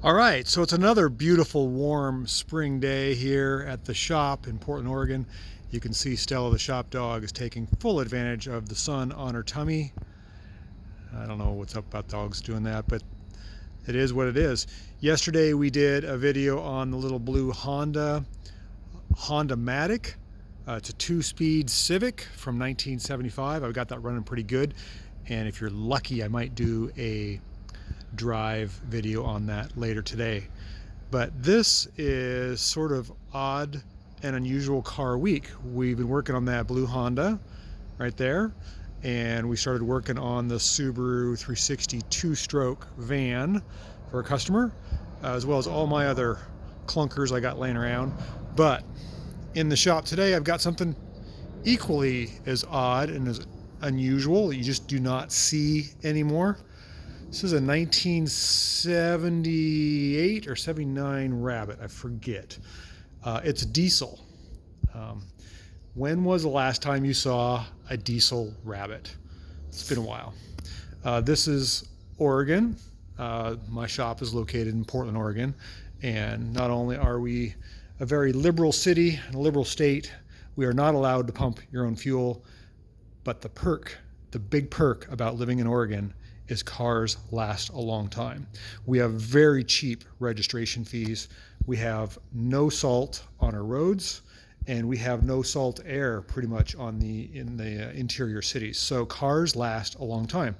All right, so it's another beautiful warm spring day here at the shop in Portland, Oregon. You can see Stella the shop dog is taking full advantage of the sun on her tummy. I don't know what's up about dogs doing that, but it is what it is. Yesterday we did a video on the little blue Honda Matic. It's a 2-speed Civic from 1975. I've got that running pretty good, and if you're lucky I might do a drive video on that later today. But this is sort of odd and unusual car week. We've been working on that blue Honda right there, and we started working on the Subaru 360 2-stroke van for a customer, as well as all my other clunkers I got laying around. But in the shop today I've got something equally as odd and as unusual that you just do not see anymore. This is a 1978 or 79 Rabbit, I forget. It's diesel. When was the last time you saw a diesel Rabbit? It's been a while. This is Oregon. My shop is located in Portland, Oregon. And not only are we a very liberal city and a liberal state, we are not allowed to pump your own fuel. But the big perk about living in Oregon is cars last a long time. We have very cheap registration fees. We have no salt on our roads, and we have no salt air pretty much in the interior cities. So cars last a long time,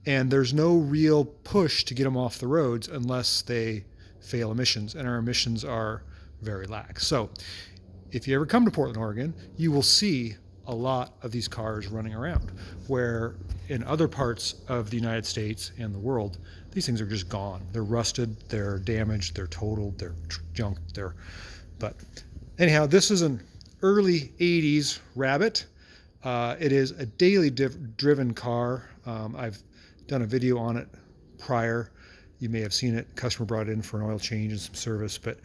and there's no real push to get them off the roads unless they fail emissions, and our emissions are very lax. So if you ever come to Portland, Oregon, you will see a lot of these cars running around, where in other parts of the United States and the world, these things are just gone. They're rusted, they're damaged, they're totaled, they're junked. But anyhow, this is an early 80s Rabbit. It is a daily driven car. I've done a video on it prior. You may have seen it. Customer brought it in for an oil change and some service, but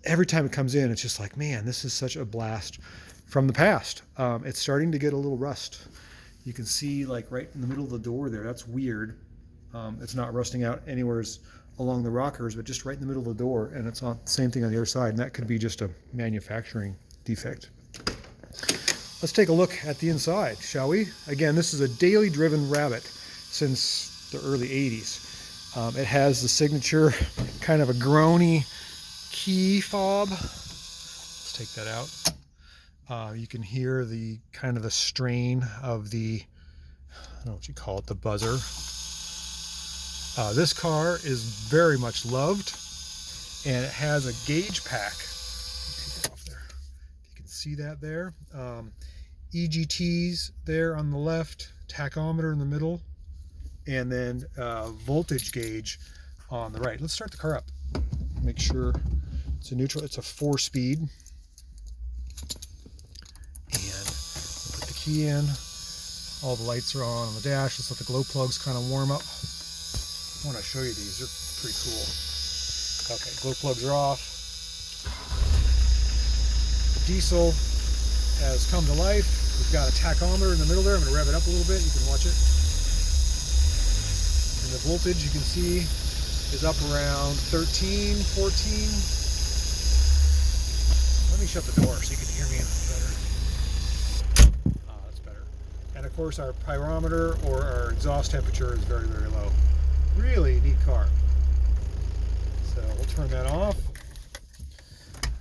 every time it comes in, it's just like, man, this is such a blast from the past. It's starting to get a little rust. You can see like right in the middle of the door there. That's weird. It's not rusting out anywhere along the rockers, but just right in the middle of the door, and it's on the same thing on the other side, and that could be just a manufacturing defect. Let's take a look at the inside, shall we? Again, this is a daily driven Rabbit since the early 80s. It has the signature kind of a groany key fob. Let's take that out. You can hear the kind of the strain of the, I don't know what you call it, the buzzer. This car is very much loved, and it has a gauge pack. Take it off there. You can see that there. EGTs there on the left, tachometer in the middle, and then voltage gauge on the right. Let's start the car up. Make sure it's a neutral. It's a 4-speed. Key in, all the lights are on the dash. Let's let the glow plugs kind of warm up. I want to show you these, they're pretty cool. Okay, glow plugs are off. The diesel has come to life. We've got a tachometer in the middle there. I'm going to rev it up a little bit, you can watch it. And the voltage you can see is up around 13, 14. Let me shut the door so you can hear me better. And of course our pyrometer or our exhaust temperature is very, very low. Really neat car. So we'll turn that off.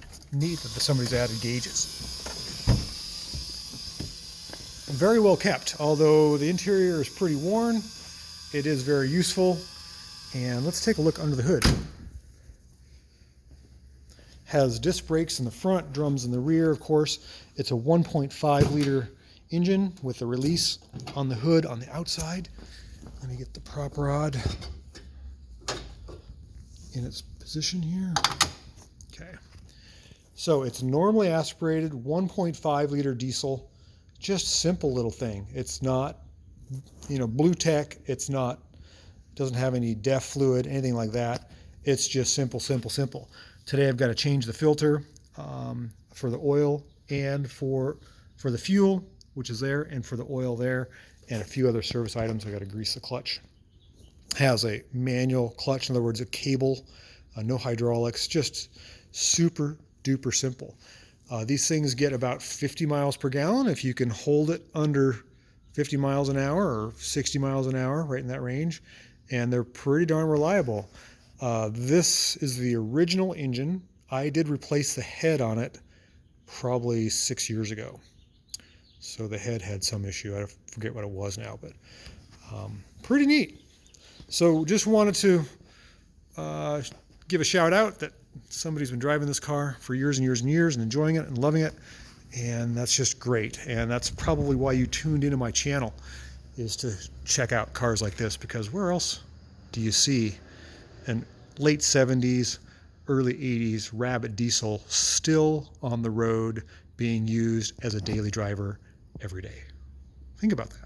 It's neat that somebody's added gauges. And very well kept. Although the interior is pretty worn, it is very useful. And let's take a look under the hood. Has disc brakes in the front, drums in the rear, of course. It's a 1.5 liter engine with a release on the hood on the outside. Let me get the prop rod in its position here. Okay. So it's normally aspirated 1.5 liter diesel. Just simple little thing. It's not, blue tech. It's not, doesn't have any DEF fluid, anything like that. It's just simple. Today I've got to change the filter for the oil and for the fuel, which is there, and for the oil there, and a few other service items. I got to grease the clutch. Has a manual clutch, in other words, a cable no hydraulics, just super duper simple. These things get about 50 miles per gallon if you can hold it under 50 miles an hour or 60 miles an hour, right in that range, and they're pretty darn reliable. This is the original engine. I did replace the head on it probably 6 years ago. So the head had some issue. I forget what it was now, but pretty neat. So just wanted to give a shout out that somebody's been driving this car for years and years and years and enjoying it and loving it. And that's just great. And that's probably why you tuned into my channel, is to check out cars like this, because where else do you see an late 70s, early 80s Rabbit diesel still on the road being used as a daily driver every day? Think about that.